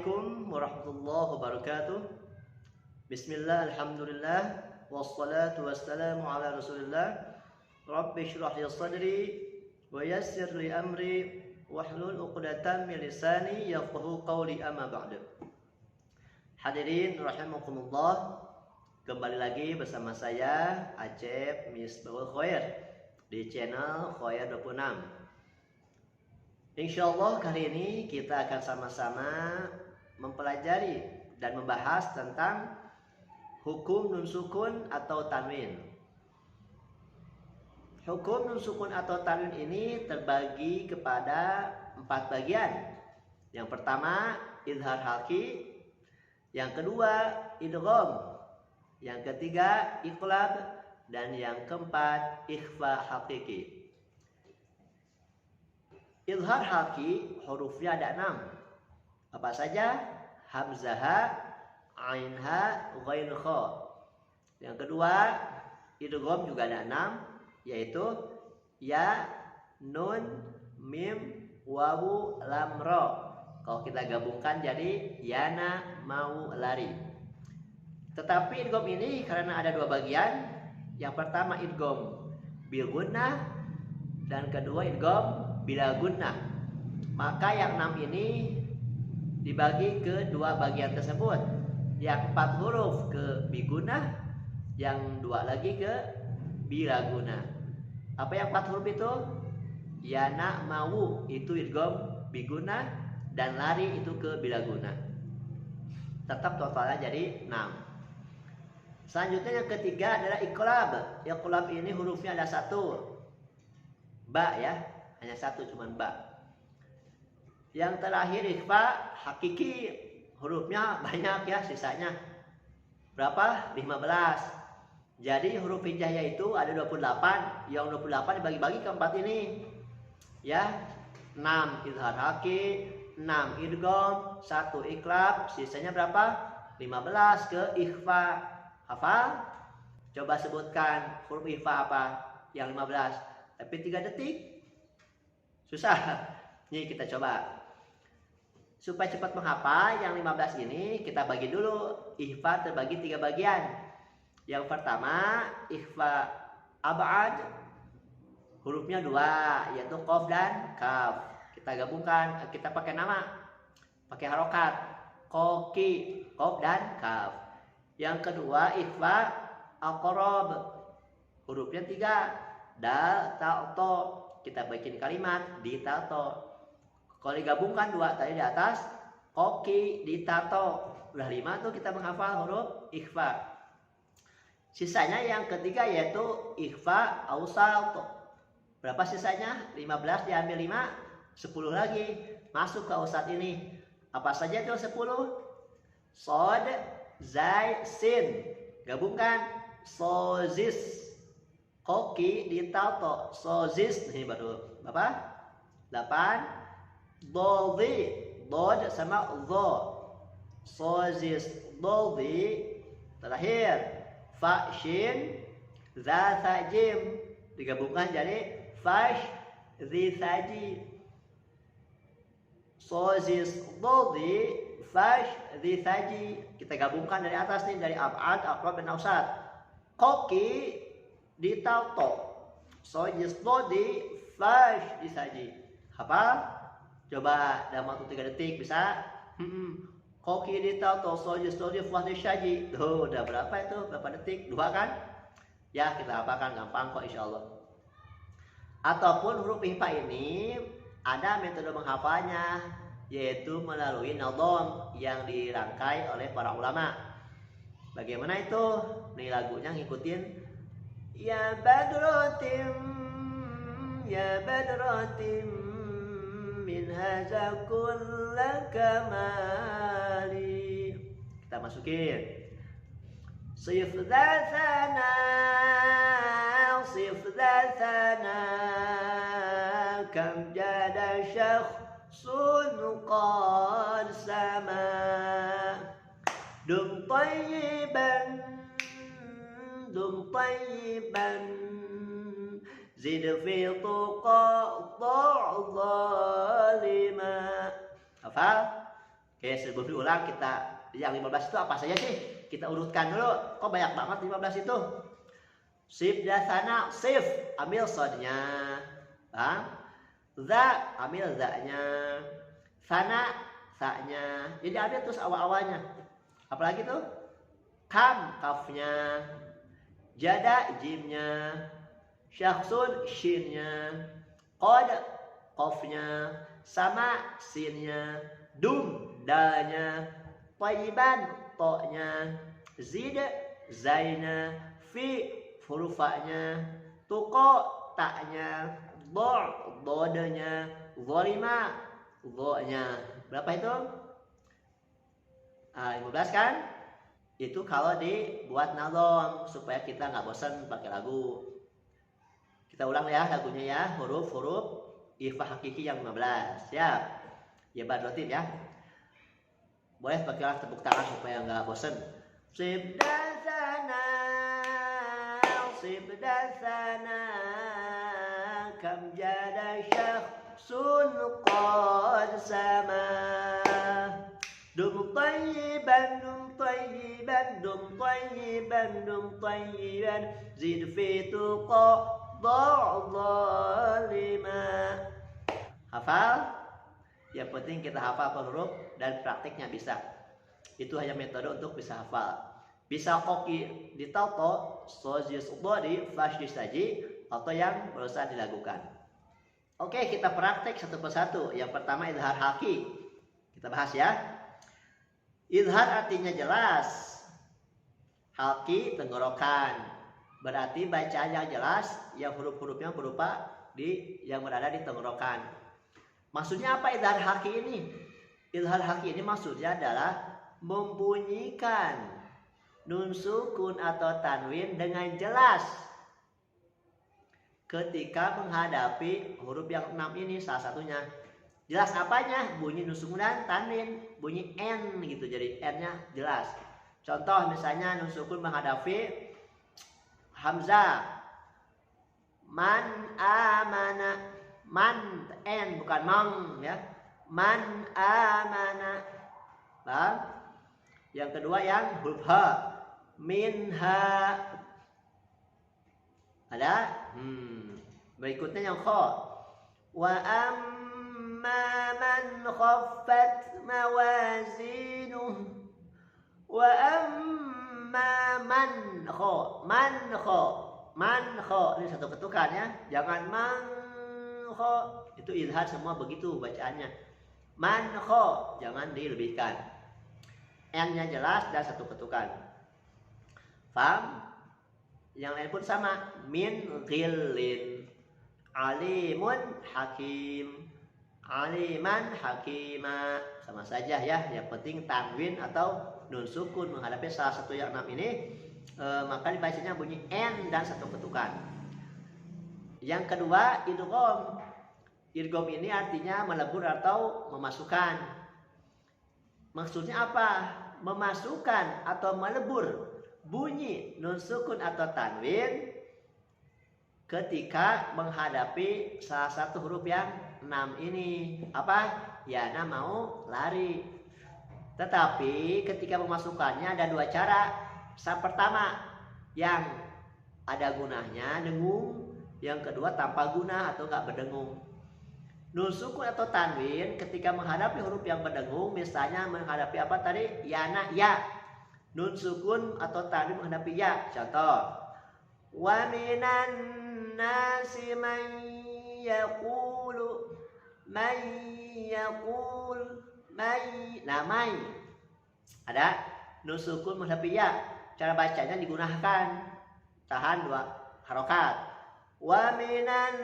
Assalamualaikum warahmatullahi wabarakatuh. Bismillah, alhamdulillah, wassalatu wassalamu ala rasulillah. Rabbi shrah li sadri wa yassir li amri wahlul 'uqdatam min lisani yafqahu qawli, amma ba'du. Hadirin rahimakumullah, kembali lagi bersama saya Acep Misbahul Khair di channel Khair 26. Insyaallah kali ini kita akan sama-sama mempelajari dan membahas tentang hukum nun sukun atau tanwin. Hukum nun sukun atau tanwin ini terbagi kepada 4 bagian. Yang pertama idhar halqi, yang kedua idgham, yang ketiga iqlab, dan yang keempat ikhfa haqiqi. Idhar halqi hurufnya ada 6. Apa saja? Hamzah, ain ha, ghain kha. Yang kedua, idgham juga ada 6, yaitu ya, nun, mim, wawu, lam, ra. Kalau kita gabungkan jadi yana mau lari. Tetapi idgham ini karena ada 2 bagian. Yang pertama idgham bil gunnah dan kedua idgham bila gunnah. Maka yang 6 ini dibagi ke 2 bagian tersebut. Yang 4 huruf ke bigunnah, yang 2 lagi ke bila gunnah. Apa yang 4 huruf itu? Yana mau itu idgham bigunnah, dan lari itu ke bila gunnah. Tetap totalnya jadi 6. Selanjutnya yang ketiga adalah iqlab. Iqlab ini hurufnya ada 1. Ba ya. Hanya 1, cuman ba. Yang terakhir ikhfa hakiki, hurufnya banyak ya, sisanya berapa? 15. Jadi huruf hijaiyah itu ada 28. Yang 28 dibagi-bagi ke 4 ini ya. 6 idhar halqi, 6 idgham, 1 iqlab, sisanya berapa? 15 ke ikhfa. Hafal? Coba sebutkan huruf ikhfa apa yang 15. Tapi 3 detik. Susah. Nih kita coba. Supaya cepat menghafal yang 15 ini kita bagi dulu. Ikhfa terbagi 3 bagian. Yang pertama ikhfa ab'ad. Hurufnya 2, yaitu qaf dan kaf. Kita gabungkan, kita pakai nama, pakai harokat. Qoki, qaf dan kaf. Yang kedua ikhfa aqrab. Hurufnya 3, dal, ta, to. Kita bikin kalimat di tato. Kalau digabungkan 2 tadi di atas, koki di tato. Udah 5 tuh kita menghafal huruf ikhfa. Sisanya yang ketiga yaitu ikhfa ausal. Berapa sisanya? 15 diambil 5, 10 lagi. Masuk ke ausat ini. Apa saja itu 10? Sod, zai, sin. Gabungkan sozis. Koki di tato, sozis, ini baru berapa? 8. Dodi, dod sama dho, sozis, dodi. Terakhir fa shin za sa jim, digabungkan jadi fash zi saji. Sozis, dodi, fash zi saji. Kita gabungkan dari atas nih, dari ab'ad, aqrab, dan ausat. Koki di tato, sojis body, fash disaji. Hafal? Coba dalam waktu 3 detik bisa? Koki di tato, sojis body, fash disaji. Tuh udah berapa itu? Berapa detik? 2 kan? Ya kita hafalkan, gampang kok insyaallah. Ataupun huruf ikhfa ini ada metode menghafalnya, yaitu melalui nadham yang dirangkai oleh para ulama. Bagaimana itu? Nih lagunya ngikutin. Ya badratim, ya badratim, min haza kulla kamali. Kita masukin. Sif dzatana, sif dzatana, kam jada syakhsun qad sama. Dum tayyiban, dum tayyiban, zid fi tuqa dha' zalima. Hafal? Oke, sebelum diulang kita yang 15 itu apa saja sih? Kita urutkan dulu. Kok banyak banget 15 itu? Sif dan sana, sif ambil sodnya. Za ambil za-nya. Sana sa-nya. Jadi ambil terus awal-awalnya. Apalagi tuh? Kam kafnya. Jada jimnya. Syakhsun shinnya. Qad qafnya. Sama sinnya. Dum dalnya. Tayyiban to-nya. Zid zaina. Fi hurufanya. Tuqo taknya. Do' dodanya. Zolima do-nya. Berapa itu? 15 kan? Itu kalau dibuat nazom supaya kita nggak bosan pakai lagu. Kita ulang ya lagunya ya, huruf-huruf ikhfa hakiki yang 15. Siap? Ya badrotin ya. Boleh pakai tepuk tangan supaya nggak bosan. Sibdasana, sibdasana, kam jada syakhsun qad sama. Dum tayyiban, dum tayyiban, dum tayyiban, dum tayyiban. Zid fi tuqa dhalima. Hafal? Yang penting kita hafal huruf dan praktiknya bisa. Itu hanya metode untuk bisa hafal. Bisa koki di tauto, sojis di flash disaji, atau yang berusaha dilakukan. Oke, kita praktek satu persatu. Yang pertama izhar haki. Kita bahas ya. Izhar artinya jelas. Halki tenggorokan. Berarti bacaan yang jelas, yang huruf-hurufnya berupa yang berada di tenggorokan. Maksudnya apa izhar haki ini? Izhar haki ini maksudnya adalah membunyikan nun sukun atau tanwin dengan jelas ketika menghadapi huruf yang 6 ini, salah satunya. Jelas apanya? Bunyi nun sukun dan tanwin, bunyi N gitu, jadi N-nya jelas. Contoh misalnya nun sukun menghadapi hamzah. Man amana, man N bukan mang ya. Man amana. Paham? Yang kedua yang huruf H. Minha. Ada? Berikutnya yang kha. Wa amma man khaffat mawazinuh. Wa amma man kha. Man kha. Man kha. Ini satu ketukan ya. Jangan man kha. Itu izhar semua begitu bacaannya. Man kha. Jangan dilebihkan. N-nya jelas dan satu ketukan. Paham? Yang lain pun sama. Min ghillin. Alimun hakim. Aliman hakima. Sama saja ya. Yang penting tanwin atau nun sukun menghadapi salah satu yang 6 ini, maka dibacanya bunyi N dan satu ketukan. Yang kedua idgham. Idgham ini artinya melebur atau memasukkan. Maksudnya apa? Memasukkan atau melebur bunyi nun sukun atau tanwin ketika menghadapi salah satu huruf yang 6 ini. Apa? Yana mau lari. Tetapi ketika memasukkannya ada dua cara. Yang pertama yang ada gunahnya dengung, yang kedua tanpa gunah atau nggak berdengung. Nun sukun atau tanwin ketika menghadapi huruf yang berdengung, misalnya menghadapi apa tadi? Yana, ya. Nun sukun atau tanwin menghadapi ya. Contoh. Wa minan nasi man yaqulu may. Ada nun sukun menghadapi ya. Cara bacanya digunakan. Tahan 2 harokat. Wa minan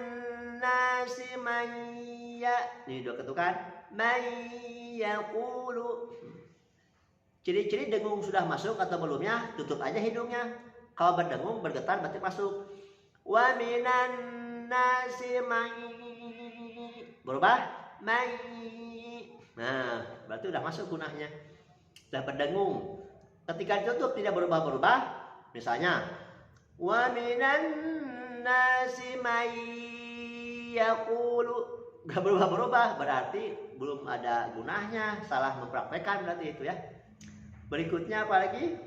nasi man ya. Ini 2 ketukan. May yaqulu. Ciri-ciri dengung sudah masuk atau belumnya, tutup aja hidungnya. Kalau berdengung, bergetar berarti masuk. Wa minan nasi may. Berubah? May. Nah, berarti udah masuk gunahnya. Sudah berdengung. Ketika ditutup tidak berubah-berubah, misalnya wa minan nasi may yaqulu Gak berubah-berubah, berarti belum ada gunanya, salah mempraktekkan berarti itu ya. Berikutnya apa lagi?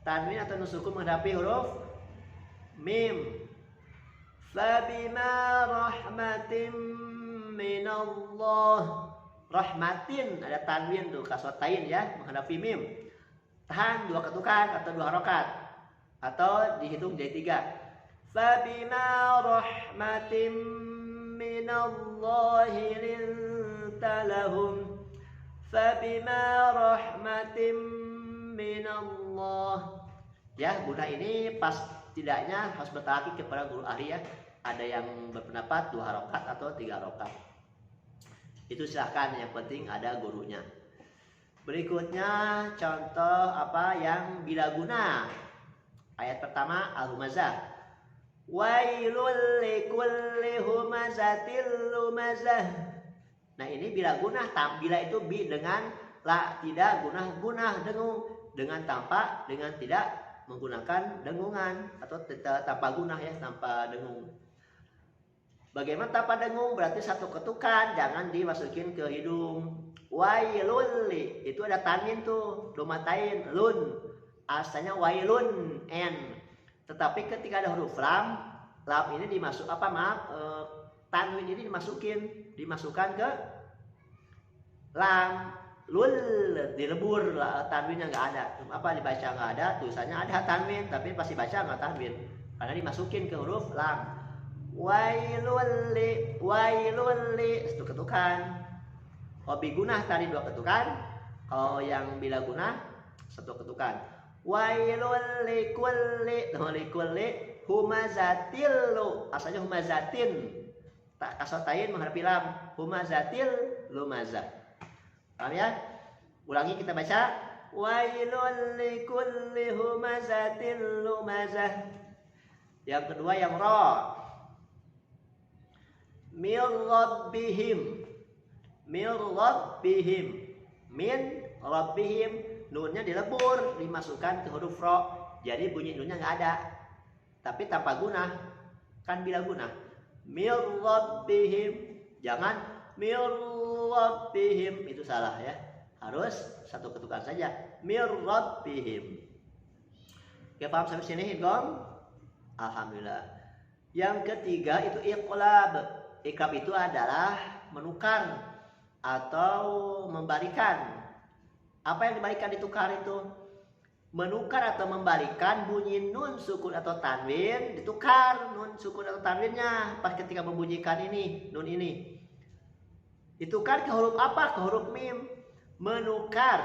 Tanwin atau nun sukun menghadapi huruf mim. Fabima rahmatim minallah. Rahmatin ada tanwin tuh, kasrotain ya, menghadapi mim. Tahan 2 ketukan atau 2 harokat, atau dihitung jadi 3. Fabima rahmatim minallahi linta lahum. Fabima rahmatim minallah. Ya, guna ini pas tidaknya harus bertahaki kepada guru ahli ya. Ada yang berpendapat 2 harokat atau 3 harokat. Itu silahkan, yang penting ada gurunya. Berikutnya contoh apa yang bila guna. Ayat pertama al-humazah. Wailul likulli humazatil lumazah. Nah ini bila guna, bila itu bi dengan la, tidak gunah dengung, dengan tanpa, dengan tidak menggunakan dengungan, atau tanpa gunah ya, tanpa dengung. Bagaimana tanpa dengung? Berarti 1 ketukan, jangan dimasukin ke hidung. Wailul, itu ada tanwin tuh, domatain lun, asalnya wailun n. Tetapi ketika ada huruf lam ini dimasuk apa, tanwin ini dimasukkan ke lam. Lul dilebur, tanwinnya nggak ada, apa dibaca nggak ada, tulisannya ada tanwin tapi pasti baca nggak tanwin karena dimasukin ke huruf lam. Wailul li 1 ketukan. Kalau bigunah tadi 2 ketukan, kalau yang bila gunah 1 ketukan. Wailul likulli humazatil lu, asalnya humazatin, tak kasrotain menghadapi lam, humazatil lumazah. Paham ya? Ulangi, kita baca. Wailul likulli humazatil lumazah. Yang kedua yang ra. Mir rabbihim. Min rabbihim, nunnya dilebur, dimasukkan ke huruf ra. Jadi bunyi nunnya nggak ada, tapi tanpa gunah, kan bila gunah. Mir rabbihim, jangan mir rabbihim, itu salah ya. Harus 1 ketukan saja. Mir rabbihim. Oke, paham sampai sini Hidgom? Alhamdulillah. Yang ketiga itu iqlab. Iqlab itu adalah menukar atau membalikan. Apa yang dibalikan, ditukar itu? Menukar atau membalikan bunyi nun sukun atau tanwin, ditukar nun sukun atau tanwinnya pas ketika membunyikan ini, nun ini. Ditukar ke huruf apa? Ke huruf mim. Menukar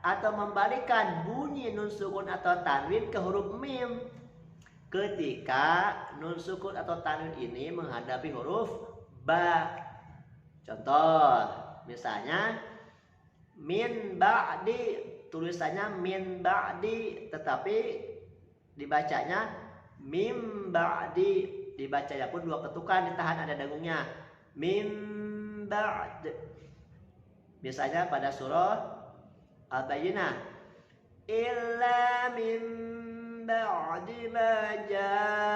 atau membalikan bunyi nun sukun atau tanwin ke huruf mim ketika nun sukun atau tanwin ini menghadapi huruf ba. Contoh, misalnya min ba'di, tulisannya min ba'di tetapi dibacanya mim ba'di, dibacanya pun 2 ketukan, ditahan ada dengungnya. Mim ba'd. Misalnya pada surah Al-Bayyinah, illa mim ba'di ma ja'athumul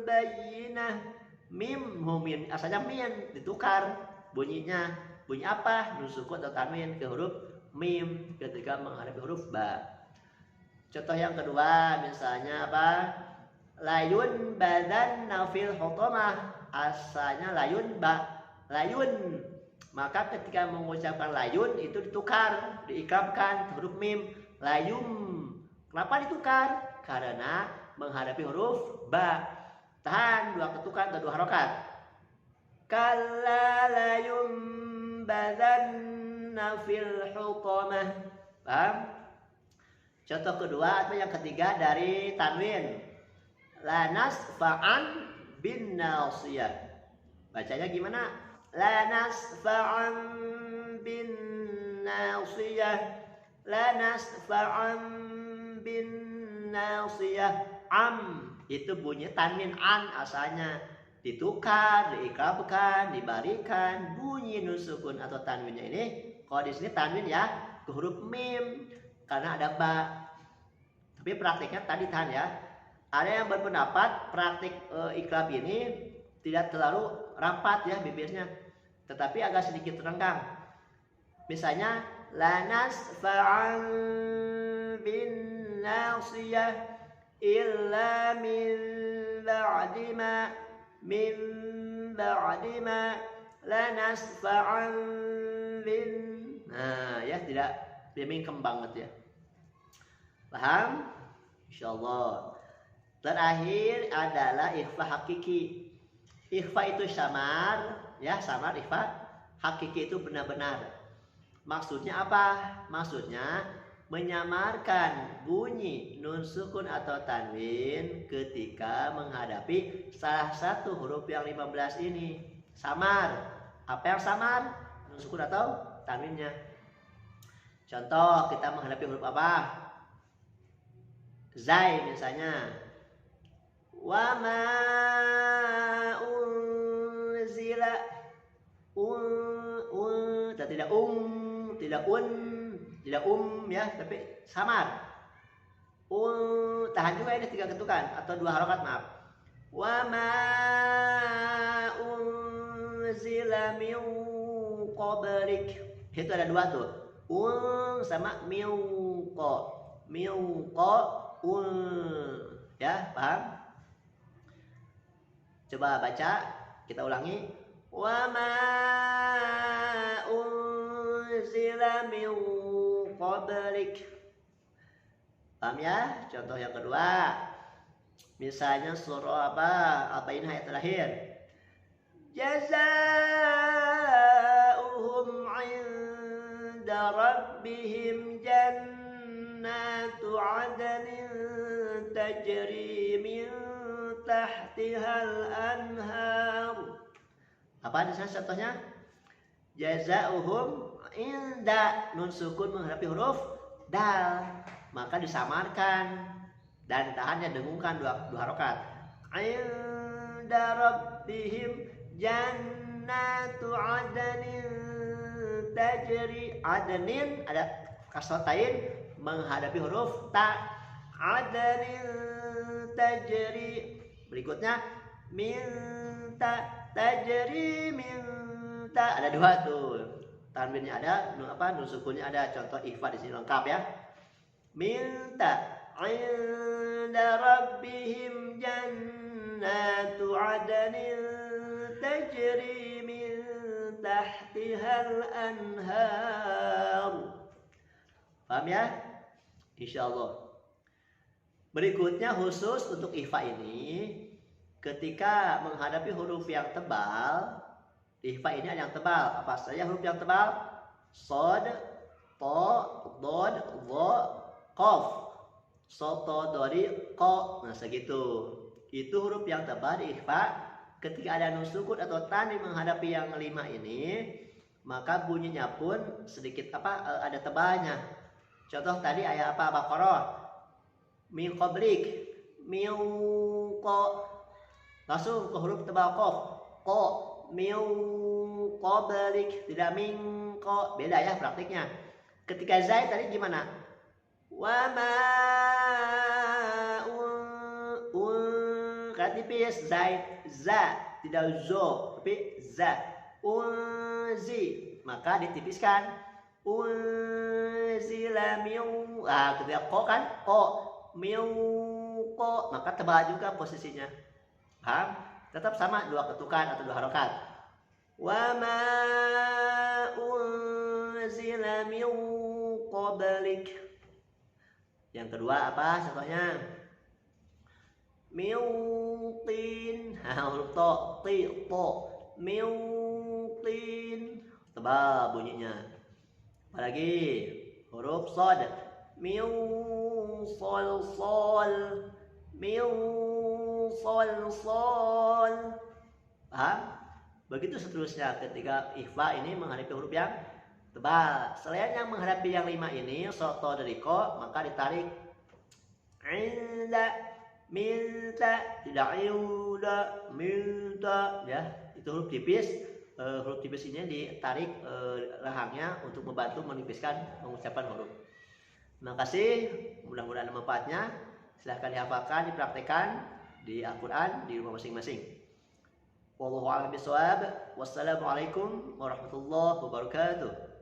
bayyinah. Mim, humin, asalnya min, ditukar bunyinya. Bunyi apa? Nun sukun atau tanwin ke huruf mim ketika menghadapi huruf ba. Contoh yang kedua, misalnya apa? Layun badan nafil hutomah, asalnya layun ba, layun. Maka ketika mengucapkan layun itu ditukar, diikrabkan ke huruf mim, layum. Kenapa ditukar? Karena menghadapi huruf ba. Tahan 2 ketukan atau 2 harokat. Kalla layum badanna fil hutamah. Paham? Contoh kedua atau yang ketiga dari tanwin. La nasfa'an bin nasiyah. Bacanya gimana? La nasfa'an bin nasiyah. La nasfa'an bin nasiyah. Itu bunyi tanwin an, asalnya ditukar, diikrabkan, dibalikan bunyi nun sukun atau tanwinnya ini. Kalau di sini tanwin ya ke huruf mim karena ada ba. Tapi praktiknya tadi tahan ya. Ada yang berpendapat praktik ikrab ini tidak terlalu rapat ya bibirnya, tetapi agak sedikit renggang. Misalnya la nasfa'an bin nasiyah illa min ba'di ma la nasfa'an bin. Nah ya, tidak bimingkem banget ya. Paham? Insyaallah. Terakhir adalah ikhfa hakiki. Ikhfa itu samar, ya samar ikhfa. Hakiki itu benar-benar. Maksudnya apa? Maksudnya menyamarkan bunyi nun sukun atau tanwin ketika menghadapi salah satu huruf yang 15 ini. Samar. Apa yang samar? Nun sukun atau tanwinnya. Contoh, kita menghadapi huruf apa? Zai misalnya. Wa ma unzila tidak tidak ya, tapi samar. Tahan juga ini 3 ketukan atau 2 harokat, maaf. Wa ma unzila min qablik. Itu ada 2 tuh. Sama miuqa. Ya, paham? Coba baca, kita ulangi. Wa ma unzila min qablik. Paham ya? Contoh yang kedua. Misalnya surah apa? Apa ini ayat terakhir? Jazaohum 'inda rabbihim jannatu 'adnin tajri min tahtihal anhar. Apa di sana contohnya? Jazaohum inda, nun sukun menghadapi huruf dal, maka disamarkan dan tahannya dengungkan 2 harokat. Inda rabbihim jannatu adnin tajri. Adnin ada kasrotain menghadapi huruf ta. Adnin tajri. Berikutnya minta tajri minta, ada 2 tuh. Tanwinnya ada, nun sukunnya ada. Contoh ikhfa di sini lengkap ya. Minta inda rabbihim jannatu adnin tajri min tahtihal anhar. Paham ya? Insyaallah. Berikutnya khusus untuk ikhfa ini, ketika menghadapi huruf yang tebal, ikhfa ini ada yang tebal. Apa saja huruf yang tebal? Sod, to, dod, dho, qaf. Sod, to, dori, ko. Nah segitu. Itu huruf yang tebal di ikhfa. Ketika ada nun sukun atau tanwin menghadapi yang 5 ini, maka bunyinya pun sedikit ada tebalnya. Contoh tadi ayat apa? Baqarah. Min qablik, min qa. Langsung ke huruf tebal qaf. Qa, min qablik, tidak min qa. Beda ya praktiknya. Ketika zai tadi gimana? Wa ma kan tipis zai, za, tidak zo, tapi za. Unzi, maka ditipiskan. Unzila min, ketika qa kan qa, min qa, maka tebal juga posisinya. Paham? Tetap sama 2 ketukan atau 2 harokat. Wa ma unzila min qablik. Yang kedua apa contohnya? Min tin. Huruf to, ti, to. Min tin. Tebal bunyinya. Apalagi huruf shad. Min sol. Min sol. Paham? Begitu seterusnya ketika ikhfa ini menghadapi huruf yang tebal. Selain yang menghadapi yang 5 ini, soto dari ko, maka ditarik. Inda, minta, tidak iuda, minta, ya. Itu huruf tipis. Huruf tipis ini ditarik rahangnya untuk membantu menipiskan mengucapkan huruf. Terima kasih, mudah-mudahan manfaatnya. Silahkan dihafalkan, dipraktekkan di Al-Quran di rumah masing-masing. Wallahu a'lam bishawab. Wassalamualaikum warahmatullahi wabarakatuh.